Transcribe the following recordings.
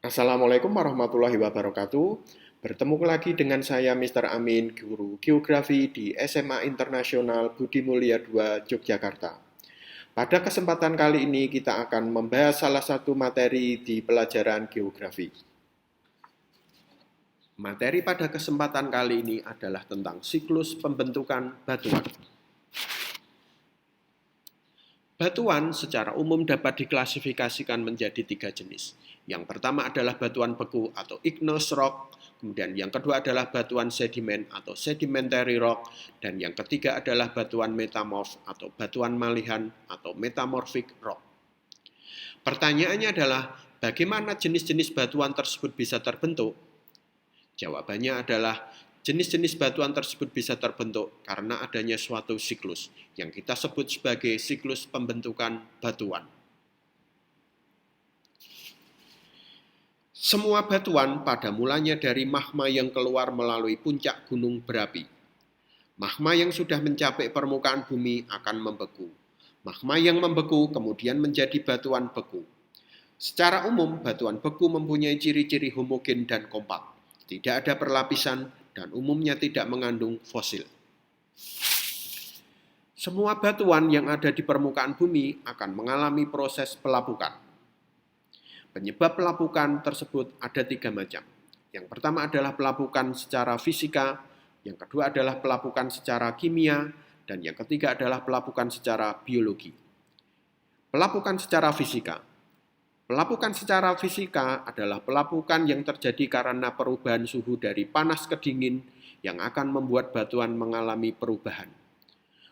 Assalamualaikum warahmatullahi wabarakatuh. Bertemu lagi dengan saya Mr. Amin, guru geografi di SMA Internasional Budi Mulia II, Yogyakarta. Pada kesempatan kali ini kita akan membahas salah satu materi di pelajaran geografi. Materi pada kesempatan kali ini adalah tentang siklus pembentukan batuan. Batuan secara umum dapat diklasifikasikan menjadi 3 jenis. Yang pertama adalah batuan beku atau igneous rock, kemudian yang kedua adalah batuan sedimen atau sedimentary rock, dan yang ketiga adalah batuan metamorf atau batuan malihan atau metamorphic rock. Pertanyaannya adalah, bagaimana jenis-jenis batuan tersebut bisa terbentuk? Jawabannya adalah jenis-jenis batuan tersebut bisa terbentuk karena adanya suatu siklus yang kita sebut sebagai siklus pembentukan batuan. Semua batuan pada mulanya dari magma yang keluar melalui puncak gunung berapi. Magma yang sudah mencapai permukaan bumi akan membeku. Magma yang membeku kemudian menjadi batuan beku. Secara umum, batuan beku mempunyai ciri-ciri homogen dan kompak. Tidak ada perlapisan dan umumnya tidak mengandung fosil. Semua batuan yang ada di permukaan bumi akan mengalami proses pelapukan. Penyebab pelapukan tersebut ada 3 macam. Yang pertama adalah pelapukan secara fisika, yang kedua adalah pelapukan secara kimia, dan yang ketiga adalah pelapukan secara biologi. Pelapukan secara fisika. Pelapukan secara fisika adalah pelapukan yang terjadi karena perubahan suhu dari panas ke dingin yang akan membuat batuan mengalami perubahan.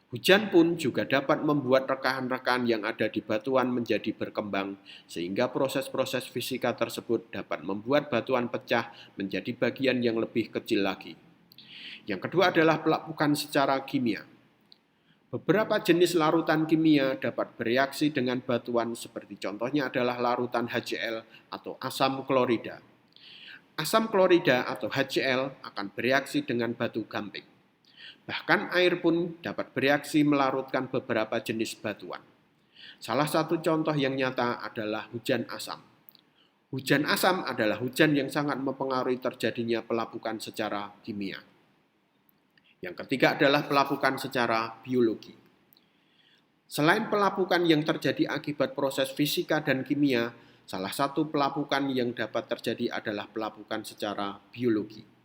Hujan pun juga dapat membuat rekahan-rekahan yang ada di batuan menjadi berkembang, sehingga proses-proses fisika tersebut dapat membuat batuan pecah menjadi bagian yang lebih kecil lagi. Yang kedua adalah pelapukan secara kimia. Beberapa jenis larutan kimia dapat bereaksi dengan batuan seperti contohnya adalah larutan HCl atau asam klorida. Asam klorida atau HCl akan bereaksi dengan batu gamping. Bahkan air pun dapat bereaksi melarutkan beberapa jenis batuan. Salah satu contoh yang nyata adalah hujan asam. Hujan asam adalah hujan yang sangat mempengaruhi terjadinya pelapukan secara kimia. Yang ketiga adalah pelapukan secara biologi. Selain pelapukan yang terjadi akibat proses fisika dan kimia, salah satu pelapukan yang dapat terjadi adalah pelapukan secara biologi.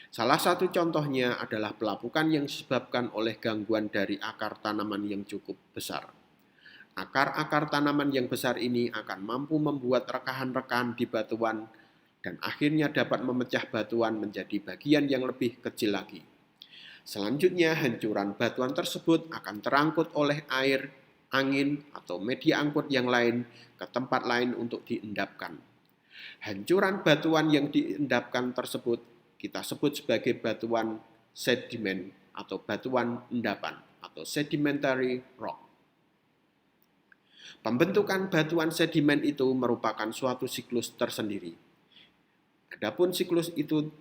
Salah satu contohnya adalah pelapukan yang disebabkan oleh gangguan dari akar tanaman yang cukup besar. Akar-akar tanaman yang besar ini akan mampu membuat rekahan-rekahan di batuan dan akhirnya dapat memecah batuan menjadi bagian yang lebih kecil lagi. Selanjutnya, hancuran batuan tersebut akan terangkut oleh air, angin, atau media angkut yang lain ke tempat lain untuk diendapkan. Hancuran batuan yang diendapkan tersebut kita sebut sebagai batuan sedimen atau batuan endapan atau sedimentary rock. Pembentukan batuan sedimen itu merupakan suatu siklus tersendiri. Adapun siklus itu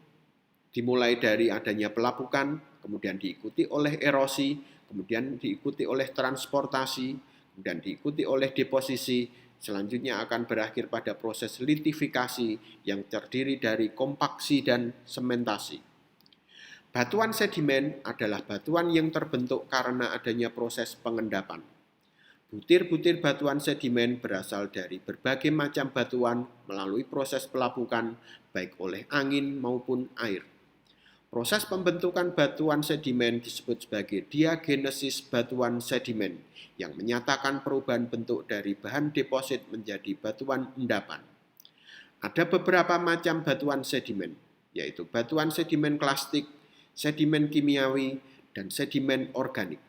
dimulai dari adanya pelapukan, kemudian diikuti oleh erosi, kemudian diikuti oleh transportasi, kemudian diikuti oleh deposisi, selanjutnya akan berakhir pada proses litifikasi yang terdiri dari kompaksi dan sementasi. Batuan sedimen adalah batuan yang terbentuk karena adanya proses pengendapan. Butir-butir batuan sedimen berasal dari berbagai macam batuan melalui proses pelapukan, baik oleh angin maupun air. Proses pembentukan batuan sedimen disebut sebagai diagenesis batuan sedimen yang menyatakan perubahan bentuk dari bahan deposit menjadi batuan endapan. Ada beberapa macam batuan sedimen, yaitu batuan sedimen klastik, sedimen kimiawi, dan sedimen organik.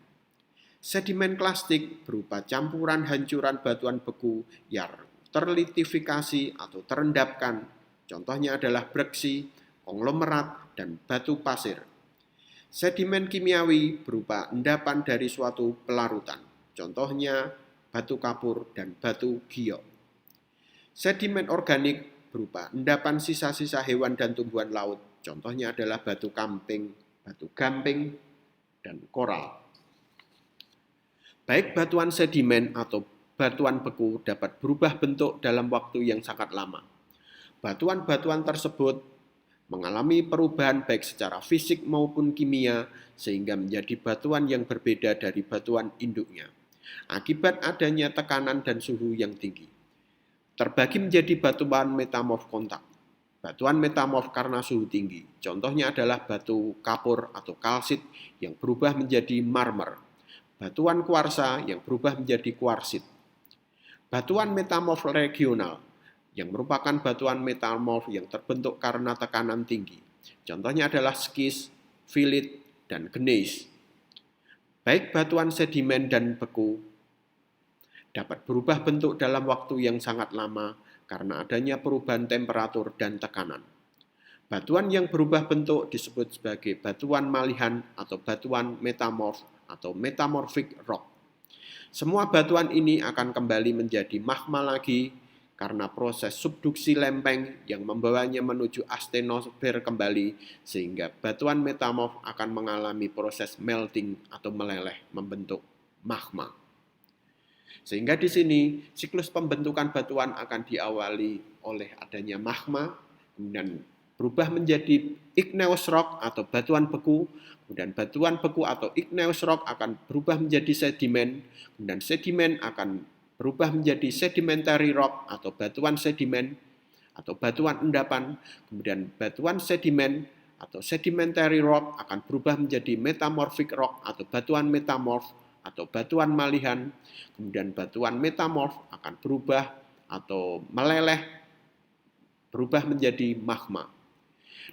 Sedimen klastik berupa campuran hancuran batuan beku yang terlitifikasi atau terendapkan. Contohnya adalah breksi, konglomerat, dan batu pasir. Sedimen kimiawi berupa endapan dari suatu pelarutan. Contohnya batu kapur dan batu giok. Sedimen organik berupa endapan sisa-sisa hewan dan tumbuhan laut. Contohnya adalah batu gamping, dan koral. Baik batuan sedimen atau batuan beku dapat berubah bentuk dalam waktu yang sangat lama. Batuan-batuan tersebut mengalami perubahan baik secara fisik maupun kimia sehingga menjadi batuan yang berbeda dari batuan induknya akibat adanya tekanan dan suhu yang tinggi. Terbagi menjadi batuan metamorf kontak. Batuan metamorf karena suhu tinggi. Contohnya adalah batu kapur atau kalsit yang berubah menjadi marmer. Batuan kuarsa yang berubah menjadi kuarsit. Batuan metamorf regional yang merupakan batuan metamorf yang terbentuk karena tekanan tinggi. Contohnya adalah skis, filit, dan gneiss. Baik batuan sedimen dan beku dapat berubah bentuk dalam waktu yang sangat lama karena adanya perubahan temperatur dan tekanan. Batuan yang berubah bentuk disebut sebagai batuan malihan atau batuan metamorf atau metamorphic rock. Semua batuan ini akan kembali menjadi magma lagi karena proses subduksi lempeng yang membawanya menuju astenosfer kembali sehingga batuan metamorf akan mengalami proses melting atau meleleh membentuk magma. Sehingga di sini siklus pembentukan batuan akan diawali oleh adanya magma, kemudian berubah menjadi igneous rock atau batuan beku, kemudian batuan beku atau igneous rock akan berubah menjadi sedimen, kemudian sedimen akan berubah menjadi sedimentary rock atau batuan sedimen atau batuan endapan, kemudian batuan sedimen atau sedimentary rock akan berubah menjadi metamorphic rock atau batuan metamorf atau batuan malihan, kemudian batuan metamorf akan berubah atau meleleh, berubah menjadi magma.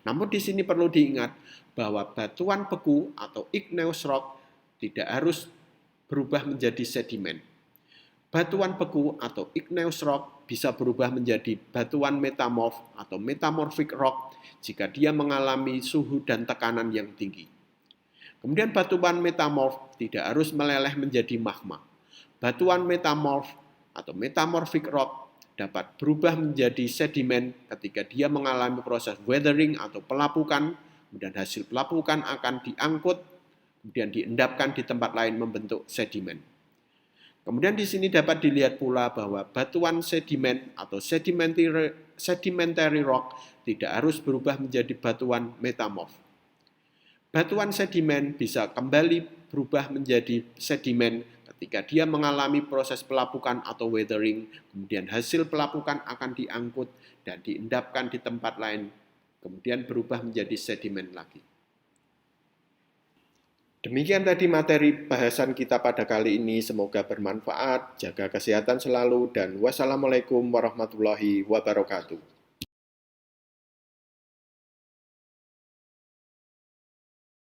Namun di sini perlu diingat bahwa batuan beku atau igneous rock tidak harus berubah menjadi sedimen. Batuan beku atau igneous rock bisa berubah menjadi batuan metamorf atau metamorphic rock jika dia mengalami suhu dan tekanan yang tinggi. Kemudian batuan metamorf tidak harus meleleh menjadi magma. Batuan metamorf atau metamorphic rock dapat berubah menjadi sedimen ketika dia mengalami proses weathering atau pelapukan, kemudian hasil pelapukan akan diangkut, kemudian diendapkan di tempat lain membentuk sedimen. Kemudian di sini dapat dilihat pula bahwa batuan sedimen atau sedimentary rock tidak harus berubah menjadi batuan metamorf. Batuan sedimen bisa kembali berubah menjadi sedimen ketika dia mengalami proses pelapukan atau weathering, kemudian hasil pelapukan akan diangkut dan diendapkan di tempat lain, kemudian berubah menjadi sedimen lagi. Demikian tadi materi bahasan kita pada kali ini, semoga bermanfaat, jaga kesehatan selalu, dan wassalamualaikum warahmatullahi wabarakatuh.